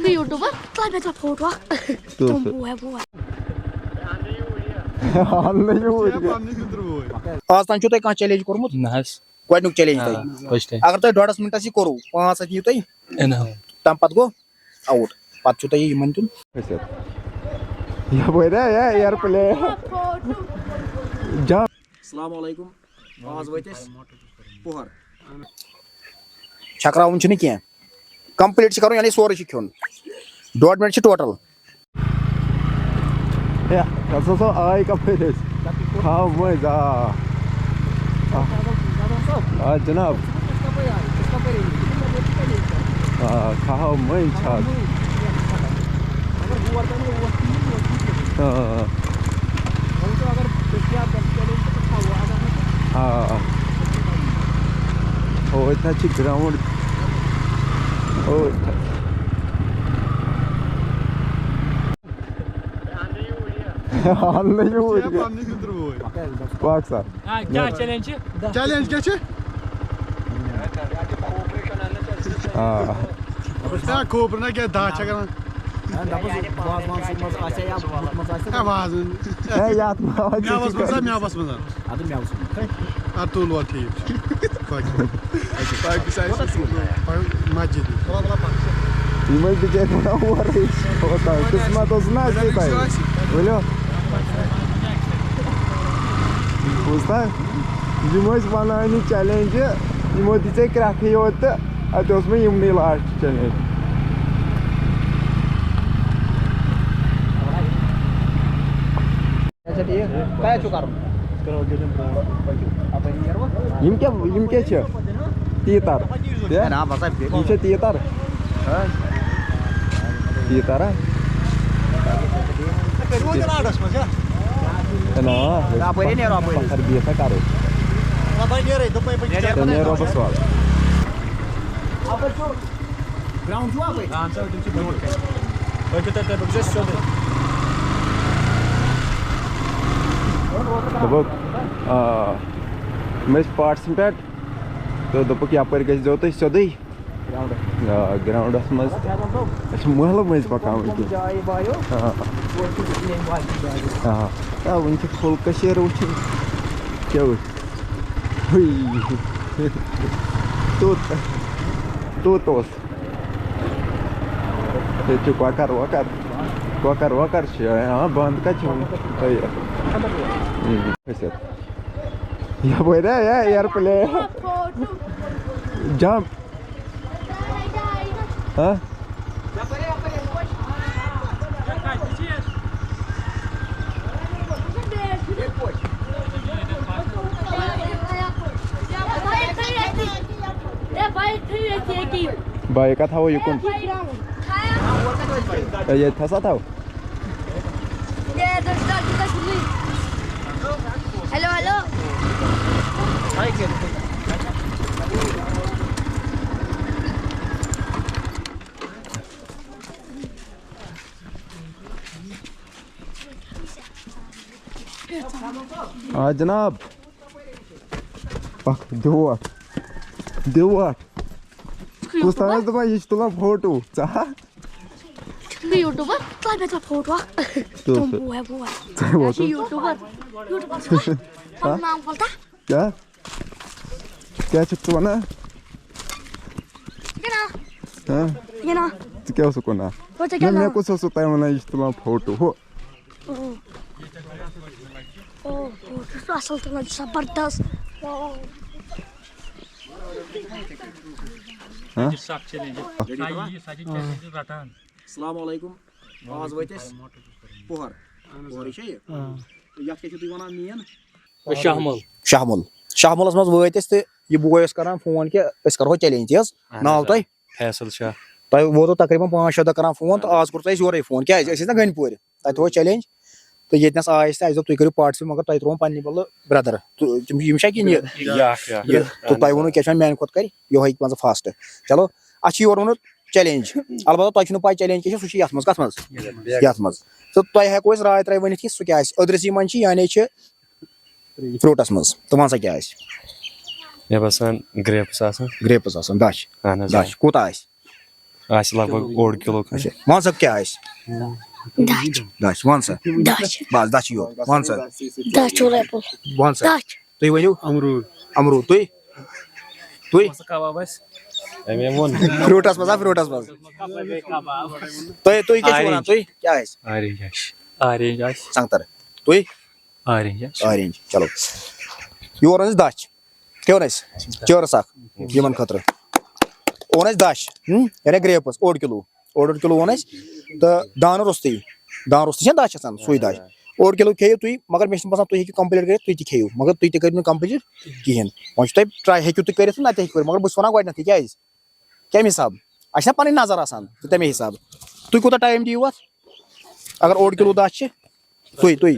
YouTuber कल मैं तो फोटो तुम वो है आज तान छो तोय कहां चैलेंज कोरमुत गोडनुक चैलेंज तोय अगर तोय 1.5 मिनट सी करू 5 यू तोय तम पत गो आउट पत छो तोय यमन तुन या बोयरा या यार प्ले जा अस्सलाम वालेकुम आज वइतस पोहर छकराउन छने के कंप्लीट छ करू यानी सोरे छ खियोन 1.5 मिनट छ टोटल या कसो आई का फेस हां मजा जनाब खाओ मैं छा हो इतना अच्छी ग्राउंड क्या चैलेंज क्या छे खोपर ना क्या दाच करन आवाज याद म्यावस मजा अतुल ठीक मस्जिद यह बिचार होता है किस्मत ना बोलो बोझता वन चैलेंज यमो दिखे क्रैक योत अत मे यमन लास्ट चैलेंज तीतर तीतर तीतर करो बस पार्टिसिपेट तो दोपक यपर गो तुम सोद ग्राउंडस मज महल मज पकान वन फुल वुचन क्या तूत ककर वकर ककर वकर बंद कत या बोयरा या यार प्ले जंप हाँ भाई का था वो युकुन ये था था हेलो हेलो हाँ जनाब पक दुआ दुआ कुछ दपा यह तुलान फोटो यूट्यूबर कल मैं तो फोटो तुम वो है यूट्यूबर नाम बोलता क्या क्या तू वना ये ना तू क्या उसको ना मैं कुछ होता है मना यह तुलान फोटो हो फोटो असल तुलान जबरदस्त अस्सलाम वालेकुम आज वइतस पोहर पोहर छ ये यत के तु वना मेन शाहमुलस मज वइतस ते ये बॉय करान फोन के अस करो चैलेंज यस नाव तय फैसल शाह तय वो तो तकरीबन 5-6 द करान फोन तो आज कर योरे फोन क्या ना गनपुर तय तो चैलेंज तो येतनस आयस तय तुम करू पार्टिसिपेट मगर तय त्रोन पन्नी बल ब्रदर यम शा कि तो तय वोनो क्या मैन खोत कर यो है मज फास्ट चलो अच्छी योर वोनो चैलेंज अलबत्ता तुम पाई चैलेंज क्या सह यथ मज तो तुम हेको राय त्राय वन कि सह क्या अदरसी मन यानी फ्रूटस मज तो वन सा क्या मे बसान ग्रेप्स दश कूत आसे लगभग 1.5 किलो वन सा क्या आइस Dutch. दश वन सा Dutch. बस दश यो वन सा Dutch or apple. वन सा Dutch. तुई वनियो अमरूद अमरूद तुई फ्रूटस मजा फ्रूटस मज तुई क्या वनान तुई क्या आइस ऑरेंज संगतर तुई ऑरेंज चलो योर अस दश क्यों नस चोरस अख यमन खतर ओन अस दश यानी ग्रेप्स 1 किलो ओन अस तो दान रोस्ती दश आसान सुई दश 1 किलो खेयु तुई मगर मे बसान तुई कंप्लीट कर तुई खेयु मगर तुई कर कंप्लीट कहें वो तुम ट्राई हेकु तुई कर ना हेकु मगर बस वन गोडन क्या कम हिसाब अच्छा पन नजर आसान तो तमे हिसाब तुई कूत टाइम दियो अगर 1 किलो दश तुई तुई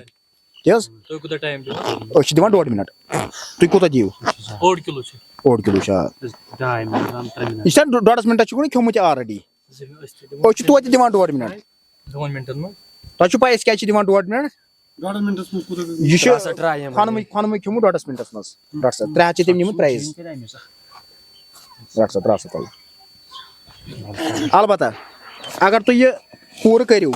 दिवान 1.5 मिनट तुई कूत दियो 1 किलो 1 किलो यह 1.5 मिनट खेमुत ऑलरेडी तो दिवान 1.5 मिनट 2 मिनटन में तुम पै क्या दिवान 1.5 मिनट 1.5 मिनट यह खनम खेमु 1.5 मिनटस मज 3 तम निमुत प्राइज 300 अलबत्ता अगर तुम यह पूर करू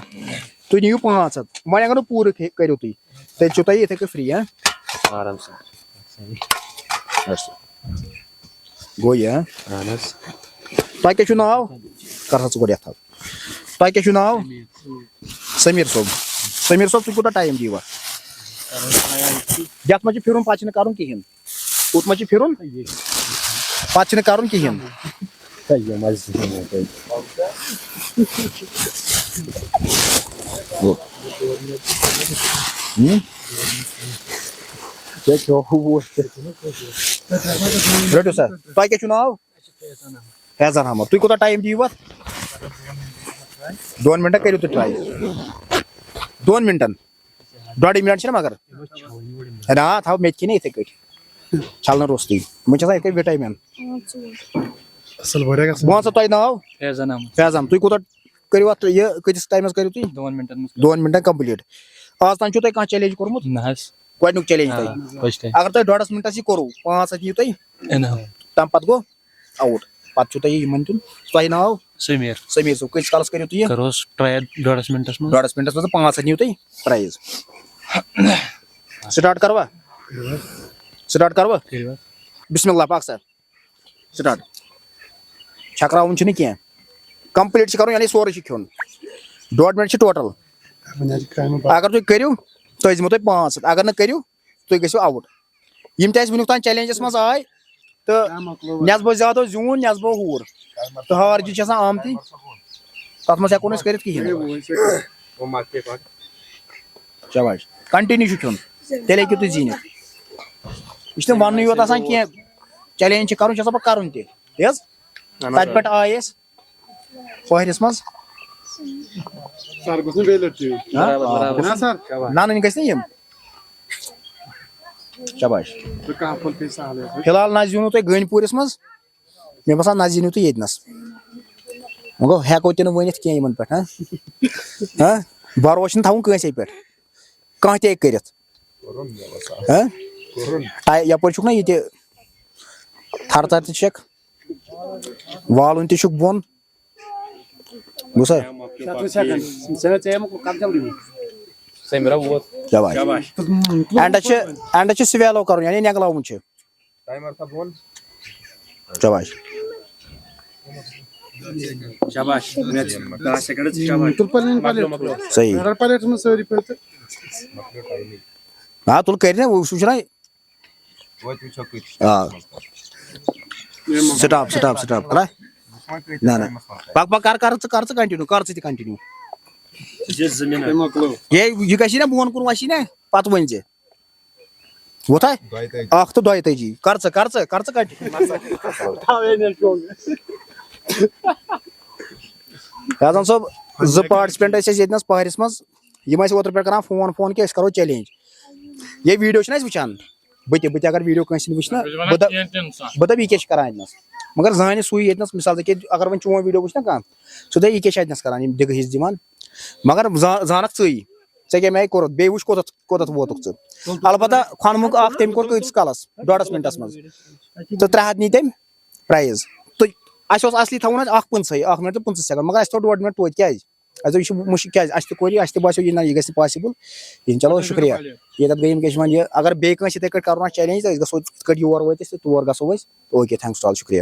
तुम नीयू 500 वह अगर पूर करू तुम तेल तुम इथे फ्री आराम से गो यह तुम क्या नाव कर गोड तुम क्या नाव समीर सोब तुम कूत टाइम दिवा ये मे फिर पे कर कहें उत मे फिर पे कर कहें रटो सर तुम क्या नाव फैजान अहमद तुम कूत टाइम दिव 2 मिनट करू तुम ट्राई 2 मिनटन 1.5 मिनट मगर ना थव मे कि इथे कट छलन रोस्ती मुझे इथे विटामिन असल बढ़िया वन सा तुम नाव फैजान तुम कूत करू यह कतिस टाइमस करू तुम 2 मिनटन कंप्लीट आज तान तुम कह चैलेंज कोर्मुत गोडनुक चैलेंज तुम अगर तुम 1.5 मिनटस यह करू 5 दियो तुम तम पत गो आउट पत तुम तुम नाव समीर सोब कस कालस करू तुम करोस ट्राई 1.5 मिनटस में 1.5 मिनटस मज 5 नियो तुम प्राइज स्टार्ट करवा बिस्मिल्लाह पाक सर स्टार्ट छकरावन कह कंप्लीट कर यानी सोरे खेन 1.5 मिनट टोटल अगर तुम करू तो दिमो तुम 500 अगर न करू तुम गो आउट यम वुक तान चैलेंजस मज आए तो नस्बो ज्यादा जून नस्बो हूर तो हार जी आमती तथ मज हेको कर शाबाश कंटिन्यू खेन तेल हेकू तुम जीनित यह वन योत कह चैलेंज कर कर तत पे आयस पहरस मज सर गुस्से बेल ना सर नान गम शाबाश तो कहां फुल पैसा हाले फिलहाल ना जीनो तुम गनपुरस मज मे बसान ना जीनो तुम येनस वो हेको तुम वन कह पे भरोस थवन कंसे पे कह ते कर यप ना ये थर थर तक वालन तक बोन गुसा एंड स्वेलो कर यानी नगलावन शाबाश सही हाँ तुल कर स्टॉप ना ना पक पक कर कंटिन्यू ये गि बोन कुन वसी ना पत वन वोथा अख तो 2 कर फैजान सोब 2 पार्टिसिपेंट ये पहरस मज ओतर पे कर फोन कि करो चैलेंज ये वीडियो वुचान बत अगर वीडियो कंस वुचना बह दप यह क्या मगर जान सुई ये मिसाल अगर वो चोन वीडियो वुच ना कह सह दप यह क्या दिग हिस्स दिवान मगर जानक े क्या कोर बे वो कोत वोत अलबत्ता खनमुक तम कोर कस कालस 1.5 मिनटस मज तो 300 नी तम प्राइज तो अस असली थवन 1:15 1 मिनट 15 सेकंड मगर अस 1.5 मिनट तोत क्या यह मुश्किल क्या अस बासो यह गि पॉसिबल चलो शुक्रिया ये गई वह अगर बे कर चैलेंज गो योर वो तौर गो ओके थैंक्स टू ऑल शुक्रिया।